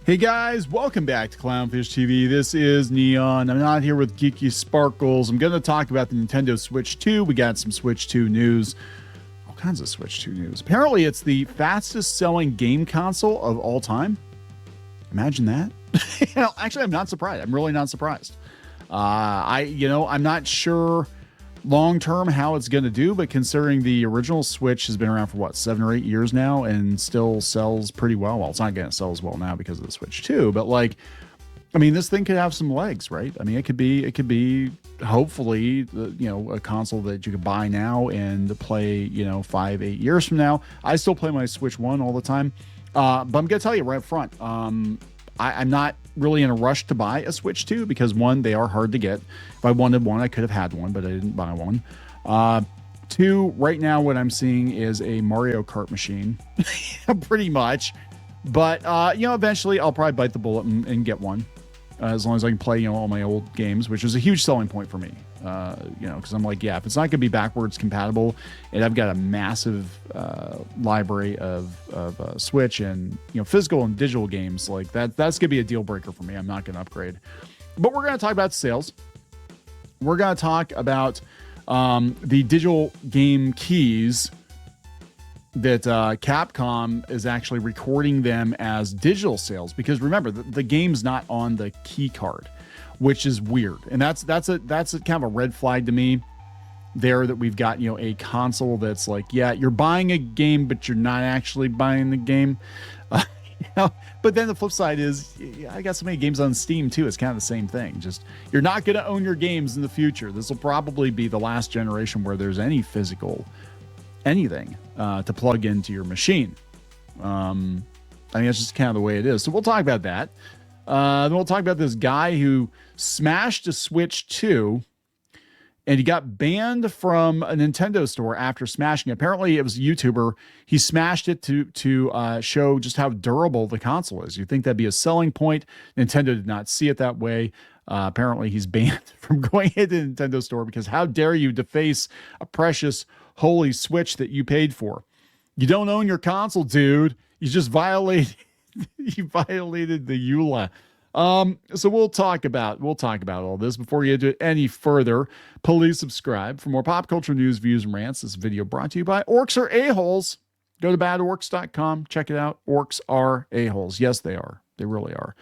Hey guys, welcome back to Clownfish TV. This is Kneon. I'm not here with Geeky Sparkles. I'm going to talk about the Nintendo Switch 2. We got some Switch 2 news. All kinds of Switch 2 news. Apparently, it's the fastest selling game console of all time. Imagine that. Actually, I'm not surprised. I'm really not surprised. I'm not sure long term how it's going to do, but considering the original Switch has been around for what, 7 or 8 years now and still sells pretty well. Well, it's not going to sell as well now because of the Switch 2, but this thing could have some legs, right? I mean, it could be hopefully, a console that you could buy now and play, 5, 8 years from now. I still play my Switch 1 all the time. But I'm going to tell you right up front, I'm not really in a rush to buy a Switch 2 because, one, they are hard to get. If I wanted one, I could have had one, but I didn't buy one. Two, right now what I'm seeing is a Mario Kart machine, pretty much. But, eventually I'll probably bite the bullet and get one. As long as I can play, all my old games, which is a huge selling point for me. Because I'm like, yeah, if it's not going to be backwards compatible, and I've got a massive library of Switch and physical and digital games, like that's going to be a deal breaker for me. I'm not going to upgrade. But we're going to talk about sales. We're going to talk about the digital game keys that Capcom is actually recording them as digital sales, because remember the game's not on the key card, which is weird, and that's a kind of a red flag to me there, that we've got a console that's like, yeah, you're buying a game but you're not actually buying the game. But then the flip side is, I got so many games on Steam too, it's kind of the same thing. Just, you're not going to own your games in the future. This will probably be the last generation where there's any physical anything to plug into your machine. I mean, that's just kind of the way it is. So we'll talk about that. Then we'll talk about this guy who smashed a Switch 2 and he got banned from a Nintendo store after smashing it. Apparently, it was a YouTuber. He smashed it to show just how durable the console is. You'd think that'd be a selling point. Nintendo did not see it that way. Apparently, he's banned from going into the Nintendo store because how dare you deface a precious holy Switch that you paid for? You don't own your console, dude. You just violated the EULA. So we'll talk about all this. Before you get to any further, please subscribe for more pop culture news, views, and rants. This video brought to you by Orcs Are A-Holes. Go to badorcs.com. Check it out. Orcs are A-Holes. Yes, they are. They really are.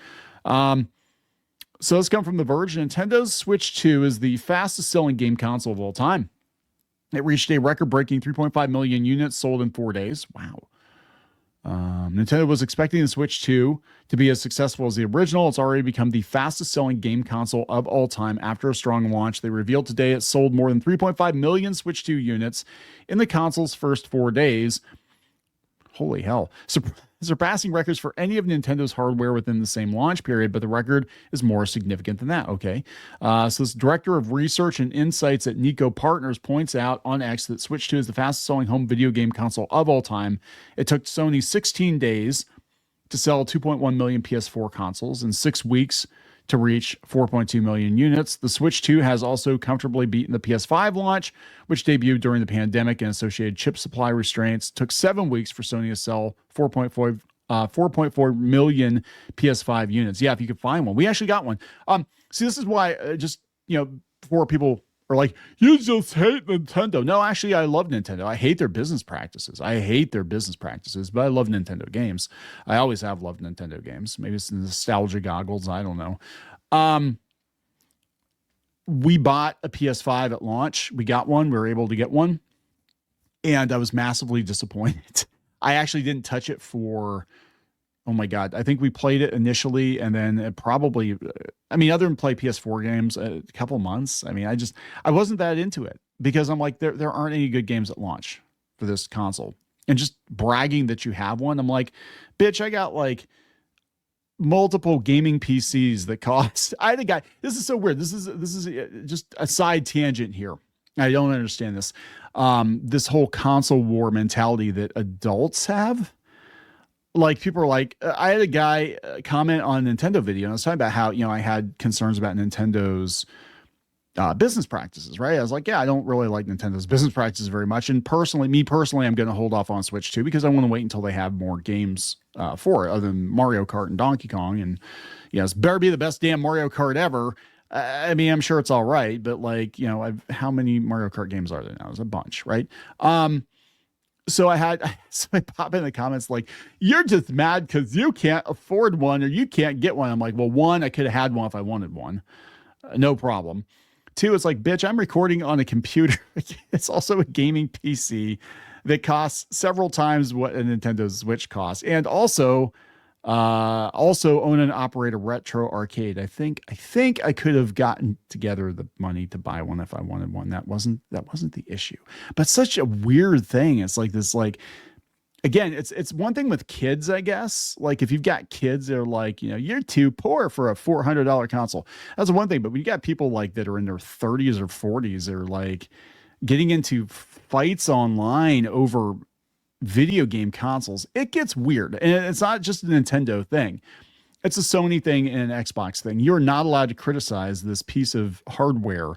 So let's come from The Verge. Nintendo's Switch 2 is the fastest selling game console of all time. It reached a record-breaking 3.5 million units sold in 4 days. Wow. Nintendo was expecting the Switch 2 to be as successful as the original. It's already become the fastest selling game console of all time after a strong launch. They revealed today it sold more than 3.5 million Switch 2 units in the console's first 4 days. Holy hell. Surpassing records for any of Nintendo's hardware within the same launch period, but the record is more significant than that. Okay. So this director of research and insights at Nico Partners points out on X that Switch 2 is the fastest selling home video game console of all time. It took Sony 16 days to sell 2.1 million PS4 consoles and 6 weeks to reach 4.2 million units. The Switch 2 has also comfortably beaten the PS5 launch, which debuted during the pandemic and associated chip supply restraints. It took 7 weeks for Sony to sell 4.4 million PS5 units. Yeah, if you could find one. We actually got one. See, this is why before people are like, you just hate Nintendo. No, actually, I love Nintendo. I hate their business practices. But I love Nintendo games. I always have loved Nintendo games. Maybe it's nostalgia goggles. I don't know. We bought a PS5 at launch. We got one. We were able to get one. And I was massively disappointed. I actually didn't touch it for, oh my God, I think we played it initially and then it probably, other than play PS4 games, a couple months. I wasn't that into it because I'm like, there aren't any good games at launch for this console. And just bragging that you have one, I'm like, bitch, I got like multiple gaming PCs that cost, I had a guy, this is so weird. This is just a side tangent here. I don't understand this. This whole console war mentality that adults have. Like, people are like, I had a guy comment on a Nintendo video, and I was talking about how, I had concerns about Nintendo's business practices, right? I was like, yeah, I don't really like Nintendo's business practices very much. And me personally, I'm going to hold off on Switch 2 because I want to wait until they have more games for it other than Mario Kart and Donkey Kong. And yes, better be the best damn Mario Kart ever. I mean, I'm sure it's all right, but like, how many Mario Kart games are there now? There's a bunch, right? So I pop in the comments like, you're just mad because you can't afford one or you can't get one. I'm like, well, one, I could have had one if I wanted one. No problem. Two, it's like, bitch, I'm recording on a computer. It's also a gaming PC that costs several times what a Nintendo Switch costs. And also own and operate a retro arcade. I think I could have gotten together the money to buy one if I wanted one. That wasn't the issue. But such a weird thing. It's like this, like, again, it's one thing with kids, I guess. Like if you've got kids, they're like, you're too poor for a $400 console. That's one thing. But when you got people like that are in their 30s or 40s, they're like getting into fights online over video game consoles, it gets weird. And it's not just a Nintendo thing. It's a Sony thing and an Xbox thing. You're not allowed to criticize this piece of hardware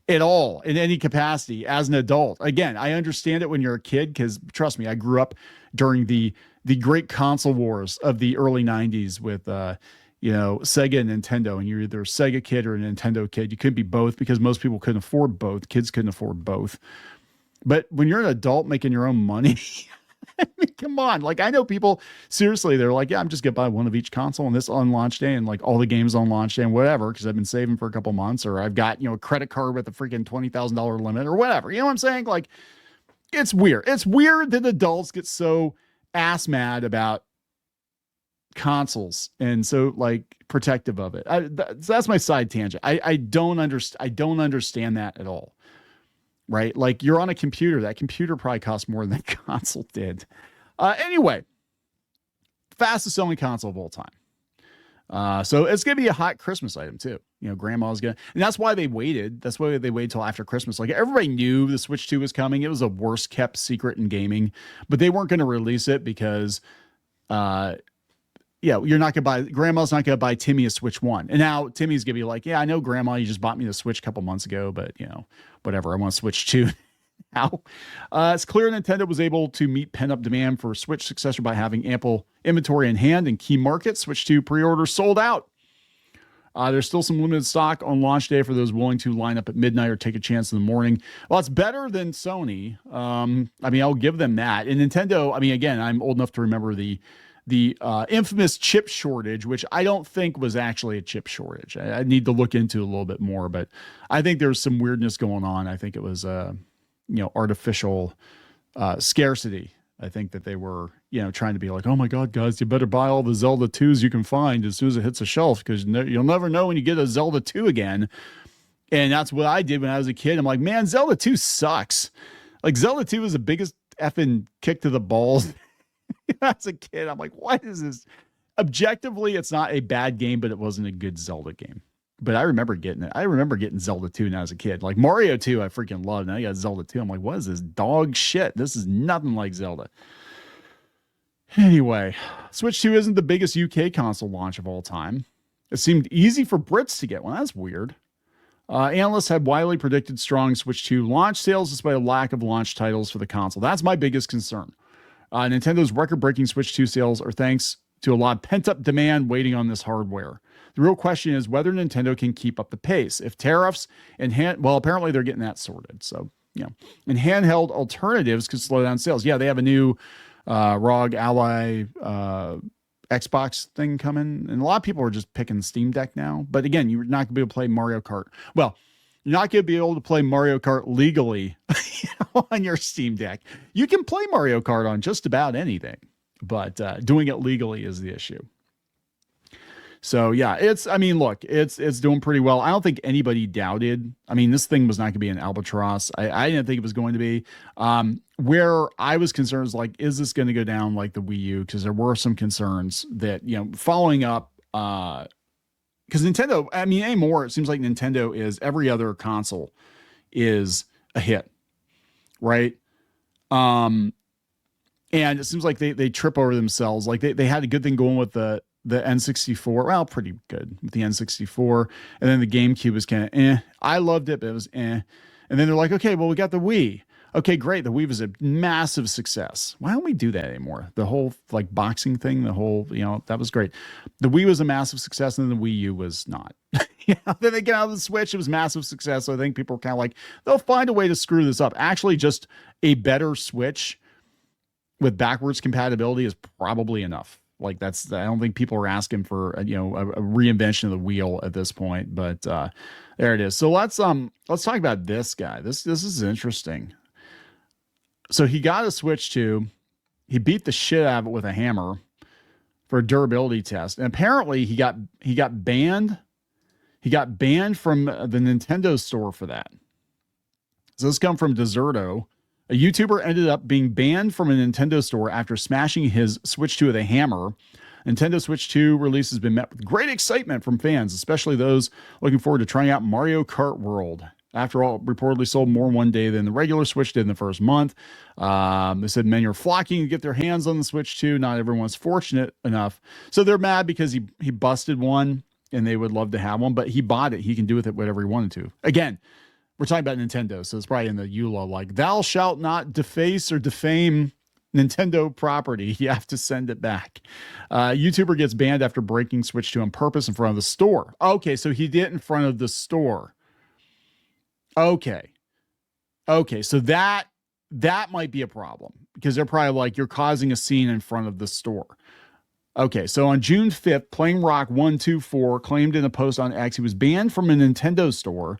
at all in any capacity as an adult. Again, I understand it when you're a kid because trust me, I grew up during the great console wars of the early 90s with Sega and Nintendo, and you're either a Sega kid or a Nintendo kid. You couldn't be both because most people couldn't afford both. Kids couldn't afford both. But when you're an adult making your own money, I mean, come on. Like, I know people, seriously, they're like, yeah, I'm just going to buy one of each console and this on launch day and like all the games on launch day and whatever, because I've been saving for a couple months, or I've got, a credit card with a freaking $20,000 limit or whatever. You know what I'm saying? Like, it's weird. It's weird that adults get so ass mad about consoles and so like protective of it. That's my side tangent. I don't understand that at all. Right? Like you're on a computer. That computer probably costs more than that console did. Anyway, fastest selling console of all time. So it's going to be a hot Christmas item too. Grandma's going to, and that's why they waited. That's why they waited till after Christmas. Like everybody knew the Switch 2 was coming. It was a worst kept secret in gaming, but they weren't going to release it because, you're not going to grandma's not going to buy Timmy a Switch 1. And now Timmy's going to be like, yeah, I know grandma, you just bought me the Switch a couple months ago, but whatever. I want to Switch 2 now. It's clear Nintendo was able to meet pent-up demand for a Switch successor by having ample inventory in hand in key markets. Switch 2 pre-orders sold out. There's still some limited stock on launch day for those willing to line up at midnight or take a chance in the morning. Well, it's better than Sony. I'll give them that. And Nintendo, again, I'm old enough to remember the infamous chip shortage, which I don't think was actually a chip shortage. I need to look into a little bit more, but I think there's some weirdness going on. I think it was, artificial scarcity. I think that they were, trying to be like, oh my God, guys, you better buy all the Zelda 2s you can find as soon as it hits a shelf because you'll never know when you get a Zelda 2 again. And that's what I did when I was a kid. I'm like, man, Zelda 2 sucks. Like Zelda 2 was the biggest effing kick to the balls. As a kid, I'm like, what is this? Objectively, it's not a bad game, but it wasn't a good Zelda game. But I remember getting it. I remember getting Zelda 2 when I was a kid. Like Mario 2, I freaking loved. Now I got Zelda 2. I'm like, what is this dog shit? This is nothing like Zelda. Anyway, Switch 2 isn't the biggest UK console launch of all time. It seemed easy for Brits to get one. That's weird. Analysts had widely predicted strong Switch 2 launch sales despite a lack of launch titles for the console. That's my biggest concern. Nintendo's record-breaking Switch 2 sales are thanks to a lot of pent-up demand waiting on this hardware. The real question is whether Nintendo can keep up the pace. If tariffs and apparently they're getting that sorted. So, and handheld alternatives could slow down sales. Yeah, they have a new ROG Ally Xbox thing coming, and a lot of people are just picking Steam Deck now. But again, you're not going to be able to play Mario Kart. Well, you're not going to be able to play Mario Kart legally on your Steam Deck. You can play Mario Kart on just about anything, but doing it legally is the issue. So yeah, it's doing pretty well. I don't think anybody doubted. This thing was not going to be an albatross. I didn't think it was going to be. Where I was concerned is like, is this going to go down like the Wii U? Because there were some concerns that, following up, because Nintendo, anymore, it seems like Nintendo is every other console is a hit, right? And it seems like they trip over themselves. Like they had a good thing going with the the N64. Well, pretty good with the N64. And then the GameCube was kind of I loved it, but it was And then they're like, okay, well, we got the Wii. Okay, great. The Wii was a massive success. Why don't we do that anymore? The whole like boxing thing, the whole, that was great. The Wii was a massive success, and then the Wii U was not. Then they get out of the Switch. It was massive success. So I think people are kind of like, they'll find a way to screw this up. Actually, just a better Switch with backwards compatibility is probably enough. Like I don't think people are asking for a reinvention of the wheel at this point, but there it is. So let's talk about this guy. This is interesting. So he got a Switch 2. He beat the shit out of it with a hammer for a durability test. And apparently he got banned. He got banned from the Nintendo store for that. So this comes from Deserto. A YouTuber ended up being banned from a Nintendo store after smashing his Switch 2 with a hammer. Nintendo Switch 2 release has been met with great excitement from fans, especially those looking forward to trying out Mario Kart World. After all, it reportedly sold more one day than the regular Switch did in the first month. They said many are flocking to get their hands on the Switch 2. Not everyone's fortunate enough. So they're mad because he busted one and they would love to have one, but he bought it. He can do with it whatever he wanted to. Again, we're talking about Nintendo, so it's probably in the EULA, like, thou shalt not deface or defame Nintendo property. You have to send it back. YouTuber gets banned after breaking Switch 2 on purpose in front of the store. Okay, so he did it in front of the store. Okay, so that might be a problem because they're probably like, you're causing a scene in front of the store. Okay, so on June 5th, PlayingRock124 claimed in a post on X he was banned from a Nintendo store.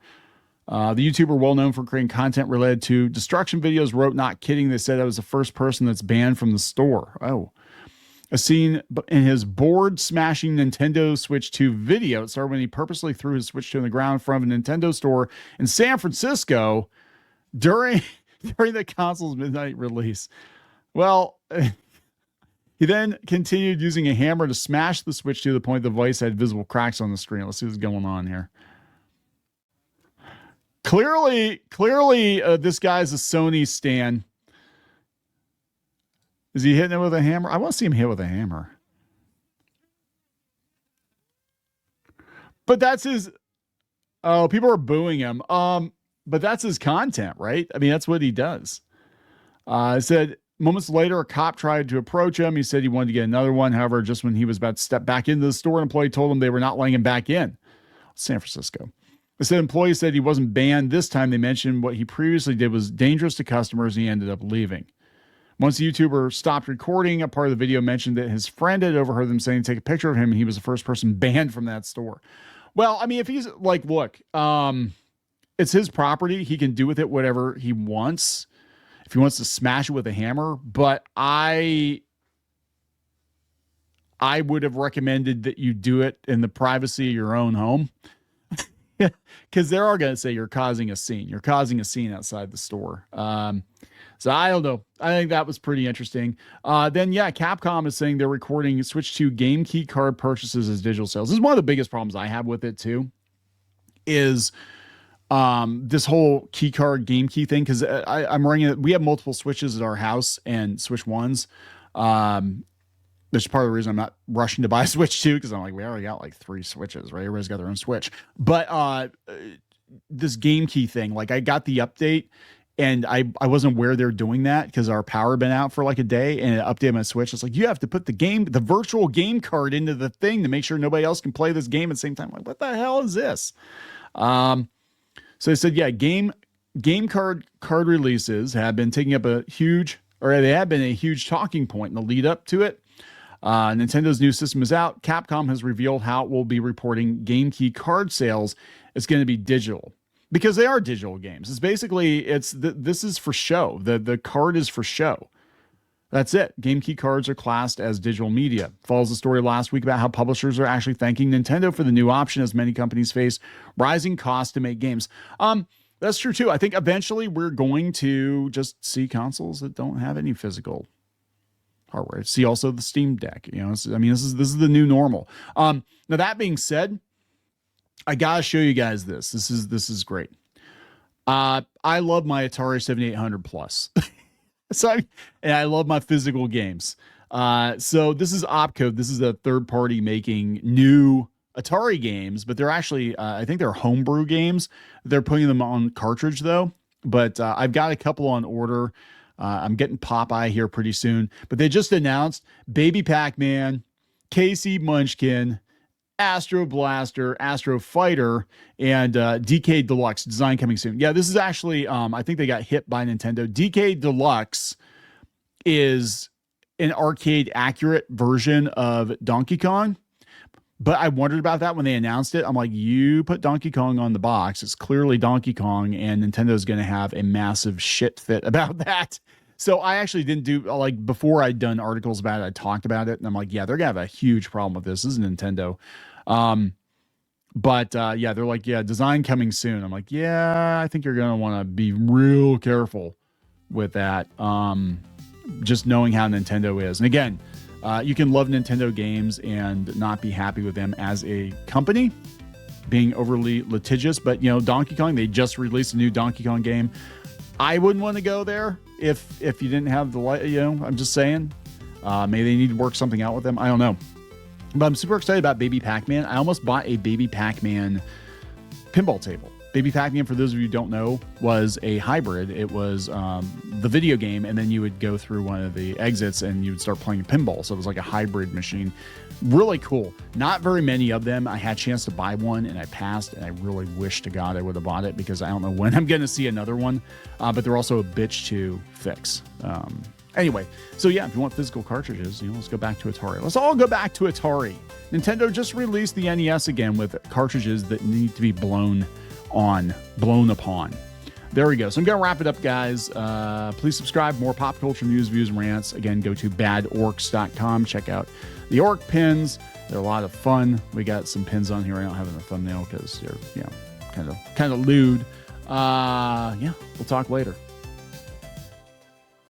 The YouTuber, well known for creating content related to destruction videos, wrote, "Not kidding. They said I was the first person that's banned from the store." Oh, a scene in his board smashing Nintendo Switch 2 video. It started when he purposely threw his Switch 2 on the ground in front of a Nintendo store in San Francisco during the console's midnight release. Well, he then continued using a hammer to smash the Switch to the point the device had visible cracks on the screen. Let's see what's going on here. Clearly, this guy's a Sony stan. Is he hitting it with a hammer? I want to see him hit with a hammer. But that's his. Oh, people are booing him. But that's his content, right? I mean, that's what he does. I said moments later, a cop tried to approach him. He said he wanted to get another one. However, just when he was about to step back into the store, an employee told him they were not letting him back in. San Francisco. The said employee said he wasn't banned this time. They mentioned what he previously did was dangerous to customers, and he ended up leaving. Once the YouTuber stopped recording, a part of the video mentioned that his friend had overheard them saying take a picture of him, and he was the first person banned from that store. Well, I mean, if he's like, look, it's his property. He can do with it whatever he wants. If he wants to smash it with a hammer, but I would have recommended that you do it in the privacy of your own home. Because they are going to say you're causing a scene. You're causing a scene outside the store. So I don't know. I think that was pretty interesting. Then, Capcom is saying they're recording Switch 2 game key card purchases as digital sales. This is one of the biggest problems I have with it, too, is this whole key card game key thing. Because I'm running it. We have multiple Switches at our house and Switch 1s. That's part of the reason I'm not rushing to buy a Switch 2, because I'm like, we already got like 3 Switches, right? Everybody's got their own Switch. But this game key thing, like I got the update and I wasn't aware they're doing that because our power had been out for like a day, and it updated my Switch. It's like, you have to put the virtual game card into the thing to make sure nobody else can play this game at the same time. I'm like, what the hell is this? So they said, game card releases have been taking up they have been a huge talking point in the lead up to it. Nintendo's new system is out. Capcom has revealed how it will be reporting game key card sales. It's going to be digital because they are digital games. It's basically, this is for show. The card is for show. That's it. Game key cards are classed as digital media. Follows the story last week about how publishers are actually thanking Nintendo for the new option as many companies face rising costs to make games. That's true too. I think eventually we're going to just see consoles that don't have any physical hardware. See also the Steam Deck. This is the new normal. Now that being said, I gotta show you guys this. This is great. I love my Atari 7800 Plus. And I love my physical games. So this is Opcode. This is a third party making new Atari games, but they're actually, I think they're homebrew games. They're putting them on cartridge though. But I've got a couple on order. I'm getting Popeye here pretty soon. But they just announced Baby Pac-Man, Casey Munchkin, Astro Blaster, Astro Fighter, and DK Deluxe design coming soon. Yeah, this is actually, I think they got hit by Nintendo. DK Deluxe is an arcade accurate version of Donkey Kong. But I wondered about that when they announced it. I'm like, you put Donkey Kong on the box. It's clearly Donkey Kong, and Nintendo's going to have a massive shit fit about that. So I actually didn't do, like, before I'd done articles about it, I talked about it, and I'm like, yeah, they're going to have a huge problem with this. This is Nintendo. But yeah, they're like, yeah, design coming soon. I'm like, yeah, I think you're going to want to be real careful with that. Just knowing how Nintendo is. And again, you can love Nintendo games and not be happy with them as a company, being overly litigious. But, you know, Donkey Kong, they just released a new Donkey Kong game. I wouldn't want to go there if you didn't have the, you know, I'm just saying. Maybe they need to work something out with them. I don't know. But I'm super excited about Baby Pac-Man. I almost bought a Baby Pac-Man pinball table. Baby Pac-Man, for those of you who don't know, was a hybrid. It was the video game, and then you would go through one of the exits and you would start playing pinball. So it was like a hybrid machine. Really cool. Not very many of them. I had a chance to buy one, and I passed, and I really wish to God I would have bought it because I don't know when I'm going to see another one. But they're also a bitch to fix. Anyway, so yeah, if you want physical cartridges, you know, let's go back to Atari. Let's all go back to Atari. Nintendo just released the NES again with cartridges that need to be blown upon. There we go. So I'm going to wrap it up, guys. Please subscribe. More pop culture news, views, and rants. Again, go to badorcs.com. Check out the orc pins. They're a lot of fun. We got some pins on here I don't have in the thumbnail because they're, you know, kind of lewd. Yeah, we'll talk later.